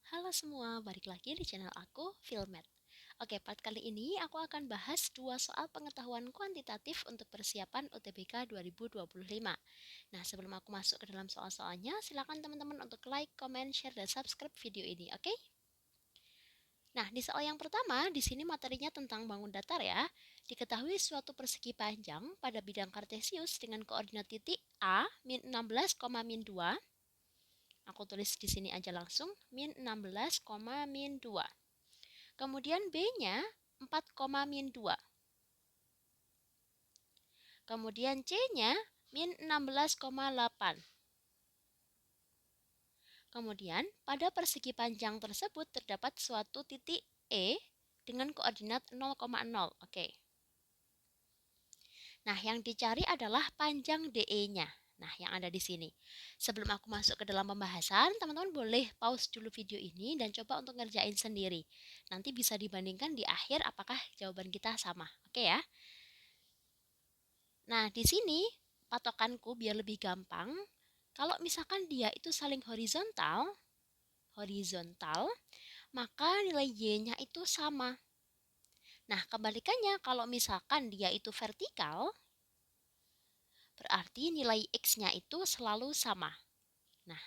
Halo semua, balik lagi di channel aku, Filmet. Oke, part kali ini aku akan bahas dua soal pengetahuan kuantitatif untuk persiapan UTBK 2025. Nah, sebelum aku masuk ke dalam soal-soalnya, silakan teman-teman untuk like, comment, share, dan subscribe video ini, oke? Nah, di soal yang pertama, di sini materinya tentang bangun datar ya. Diketahui suatu persegi panjang pada bidang kartesius dengan koordinat titik A, min 16, min 2. Aku tulis di sini aja langsung, min 16, min 2. Kemudian B-nya 4, min 2. Kemudian C-nya min 16,8. Kemudian pada persegi panjang tersebut terdapat suatu titik E dengan koordinat 0,0. Oke. Nah, yang dicari adalah panjang DE-nya. Nah, yang ada di sini. Sebelum aku masuk ke dalam pembahasan, teman-teman boleh pause dulu video ini dan coba untuk ngerjain sendiri. Nanti bisa dibandingkan di akhir apakah jawaban kita sama. Oke ya? Nah, di sini patokanku biar lebih gampang. Kalau misalkan dia itu saling horizontal, maka nilai Y-nya itu sama. Nah, kebalikannya kalau misalkan dia itu vertikal, berarti nilai X-nya itu selalu sama. Nah,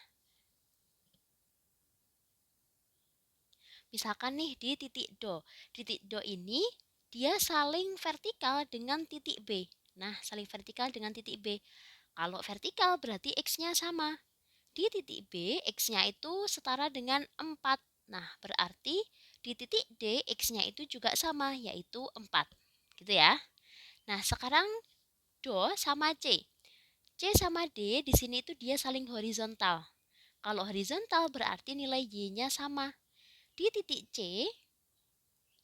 misalkan nih di titik do. Titik do ini dia saling vertikal dengan titik B. Nah, saling vertikal dengan titik B. Kalau vertikal berarti X-nya sama. Di titik B, X-nya itu setara dengan 4. Nah, berarti di titik D, X-nya itu juga sama, yaitu 4. Gitu ya. Nah, sekarang Do sama C. C sama D di sini itu dia saling horizontal. Kalau horizontal berarti nilai Y-nya sama. Di titik C,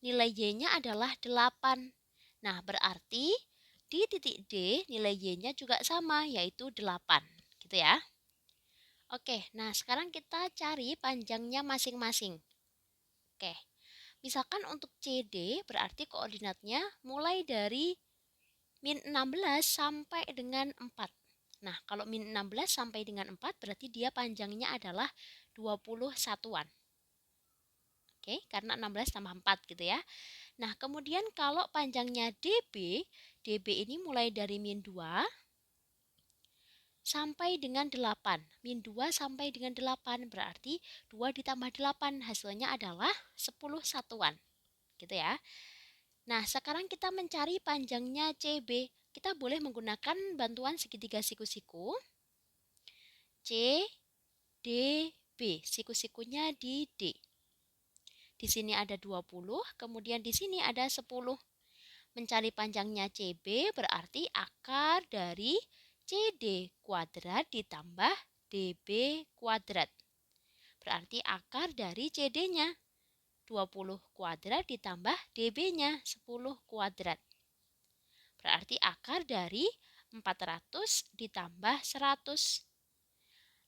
nilai Y-nya adalah 8. Nah, berarti di titik D, nilai Y-nya juga sama, yaitu 8. Gitu ya. Oke, nah sekarang kita cari panjangnya masing-masing. Oke, misalkan untuk CD berarti koordinatnya mulai dari min 16 sampai dengan 4. Nah, kalau min 16 sampai dengan 4 berarti dia panjangnya adalah 20 satuan. Oke, karena 16 tambah 4 gitu ya. Nah, kemudian kalau panjangnya DB ini mulai dari min 2 sampai dengan 8. Min 2 sampai dengan 8 berarti 2 ditambah 8 hasilnya adalah 10 satuan. Gitu ya. Nah, sekarang kita mencari panjangnya CB. Kita boleh menggunakan bantuan segitiga siku-siku. C, D, B. Siku-sikunya di D. Di sini ada 20, kemudian di sini ada 10. Mencari panjangnya CB berarti akar dari CD kuadrat ditambah DB kuadrat. Berarti akar dari CD-nya 20 kuadrat ditambah DB-nya 10 kuadrat. Berarti akar dari 400 ditambah 100.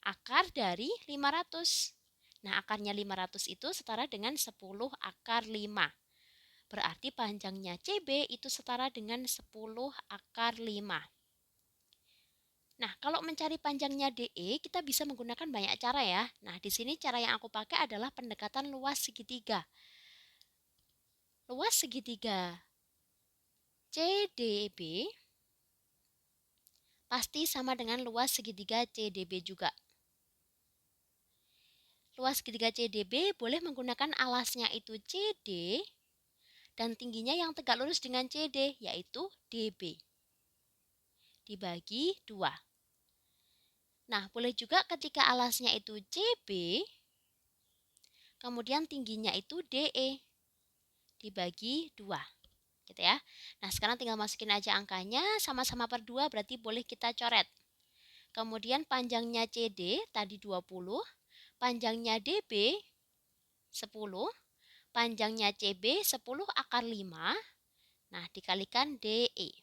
Akar dari 500. Nah, akarnya 500 itu setara dengan 10 akar 5. Berarti panjangnya CB itu setara dengan 10 akar 5. Nah, kalau mencari panjangnya DE, kita bisa menggunakan banyak cara ya. Nah, di sini cara yang aku pakai adalah pendekatan luas segitiga. Luas segitiga CDB pasti sama dengan luas segitiga CDB juga. Luas segitiga CDB boleh menggunakan alasnya itu CD dan tingginya yang tegak lurus dengan CD, yaitu DB. Dibagi 2. Nah, boleh juga ketika alasnya itu CB, kemudian tingginya itu DE. Dibagi 2. Gitu ya. Nah, sekarang tinggal masukin aja angkanya, sama-sama per 2 berarti boleh kita coret. Kemudian panjangnya CD tadi 20, panjangnya DB 10, panjangnya CB 10 akar 5. Nah, dikalikan DE.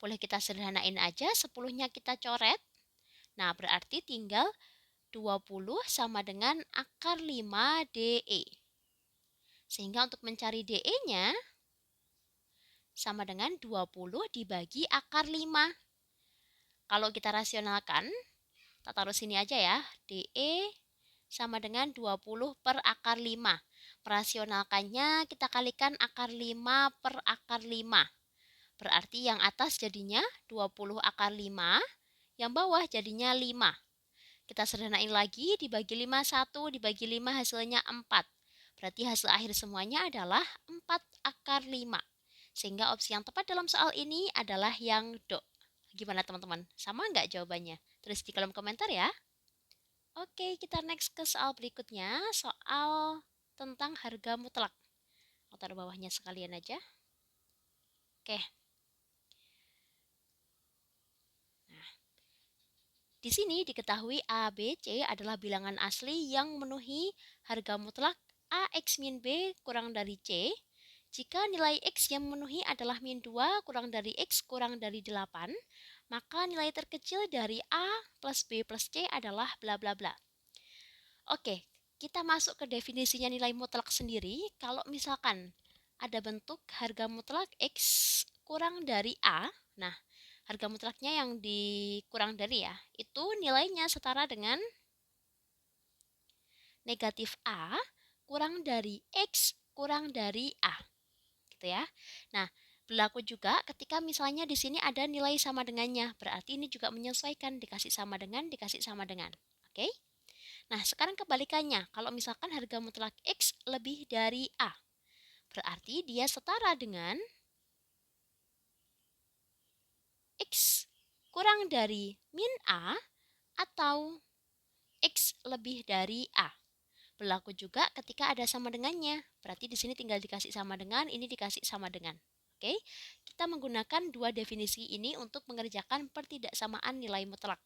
Boleh kita sederhanain aja, 10-nya kita coret. Nah, berarti tinggal 20 sama dengan akar 5 DE. Sehingga untuk mencari DE-nya sama dengan 20 dibagi akar 5. Kalau kita rasionalkan, kita taruh sini aja ya, DE sama dengan 20 per akar 5. Merasionalkannya kita kalikan akar 5 per akar 5. Berarti yang atas jadinya 20 akar 5, yang bawah jadinya 5. Kita sederhanain lagi, dibagi 5, 1, dibagi 5 hasilnya 4. Berarti hasil akhir semuanya adalah 4 akar 5. Sehingga opsi yang tepat dalam soal ini adalah yang do. Gimana teman-teman? Sama nggak jawabannya? Tulis di kolom komentar ya. Oke, kita next ke soal berikutnya, soal tentang harga mutlak. Aku taruh bawahnya sekalian aja. Oke. Nah, di sini diketahui A, B, C adalah bilangan asli yang memenuhi harga mutlak A X min B kurang dari C. Jika nilai X yang memenuhi adalah min 2 kurang dari X kurang dari 8, maka nilai terkecil dari A plus B plus C adalah bla bla bla. Oke, kita masuk ke definisinya nilai mutlak sendiri. Kalau misalkan ada bentuk harga mutlak X kurang dari A, nah harga mutlaknya yang dikurang dari ya, itu nilainya setara dengan negatif A kurang dari X kurang dari A. Gitu ya. Nah, berlaku juga ketika misalnya di sini ada nilai sama dengannya, berarti ini juga menyesuaikan dikasih sama dengan, dikasih sama dengan. Oke? Nah, sekarang kebalikannya, kalau misalkan harga mutlak X lebih dari A, berarti dia setara dengan X kurang dari min A atau X lebih dari A. Berlaku juga ketika ada sama dengannya, berarti di sini tinggal dikasih sama dengan, ini dikasih sama dengan. Oke, kita menggunakan dua definisi ini untuk mengerjakan pertidaksamaan nilai mutlak.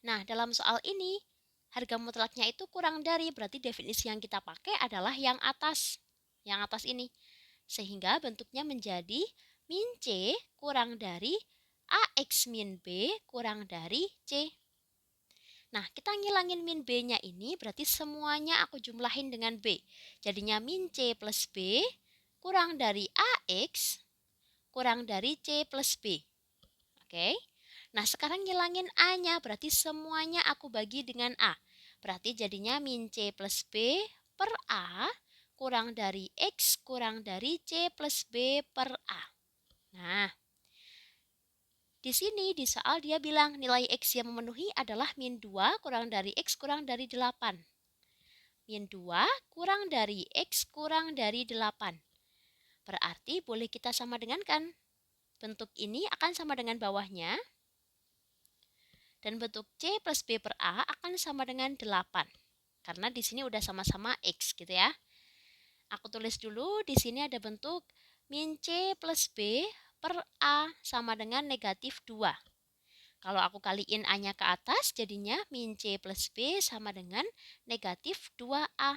Nah, dalam soal ini, harga mutlaknya itu kurang dari, berarti definisi yang kita pakai adalah yang atas. Yang atas ini. Sehingga bentuknya menjadi min C kurang dari AX min B kurang dari C. Nah, kita ngilangin min B-nya ini, berarti semuanya aku jumlahin dengan B. Jadinya min C plus B kurang dari AX kurang dari C plus B. Oke. Nah, sekarang ngilangin A-nya, berarti semuanya aku bagi dengan A. Berarti jadinya min C plus B per A kurang dari X kurang dari C plus B per A. Nah, di sini di soal dia bilang nilai X yang memenuhi adalah min 2 kurang dari X kurang dari 8. Min 2 kurang dari X kurang dari 8. Berarti boleh kita sama dengan kan? Bentuk ini akan sama dengan bawahnya. Dan bentuk C plus B per A akan sama dengan 8. Karena di sini udah sama-sama X gitu ya. Aku tulis dulu, di sini ada bentuk min C plus B per A sama dengan negatif 2. Kalau aku kaliin A-nya ke atas, jadinya min C plus B sama dengan negatif 2A.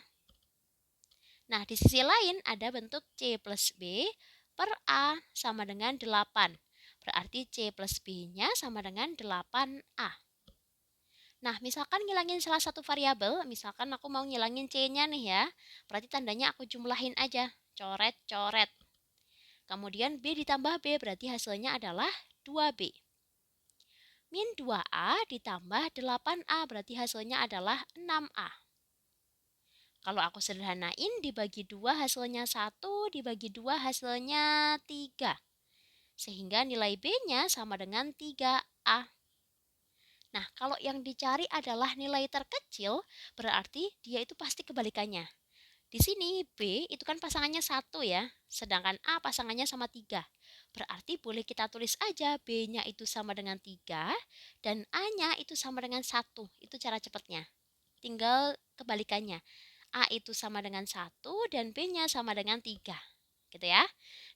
Nah, di sisi lain ada bentuk C plus B per A sama dengan 8. Berarti C plus B-nya sama dengan 8A. Nah, misalkan ngilangin salah satu variabel, misalkan aku mau ngilangin C-nya nih ya, berarti tandanya aku jumlahin aja, coret-coret. Kemudian B ditambah B, berarti hasilnya adalah 2B. Min 2A ditambah 8A, berarti hasilnya adalah 6A. Kalau aku sederhanain, dibagi 2 hasilnya 1, dibagi 2 hasilnya 3. Sehingga nilai B-nya sama dengan 3A. Nah, kalau yang dicari adalah nilai terkecil, berarti dia itu pasti kebalikannya. Di sini B itu kan pasangannya 1 ya, sedangkan A pasangannya sama 3. Berarti boleh kita tulis aja B-nya itu sama dengan 3 dan A-nya itu sama dengan 1. Itu cara cepatnya. Tinggal kebalikannya. A itu sama dengan 1 dan B-nya sama dengan 3. Gitu ya.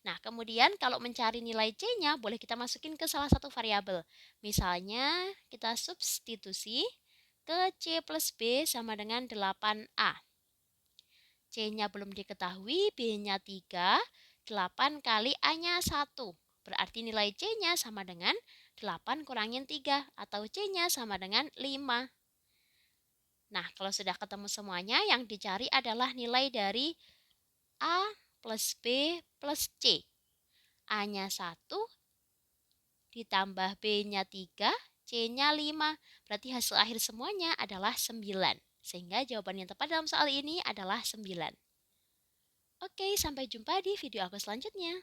Nah, kemudian kalau mencari nilai C-nya, boleh kita masukin ke salah satu variabel. Misalnya, kita substitusi ke C plus B sama dengan 8A. C-nya belum diketahui, B-nya 3, 8 kali A-nya 1. Berarti nilai C-nya sama dengan 8 kurangin 3, atau C-nya sama dengan 5. Nah, kalau sudah ketemu semuanya, yang dicari adalah nilai dari A plus B plus C. A-nya 1 ditambah B-nya 3, C-nya 5. Berarti hasil akhir semuanya adalah 9. Sehingga jawaban yang tepat dalam soal ini adalah 9. Oke, sampai jumpa di video aku selanjutnya.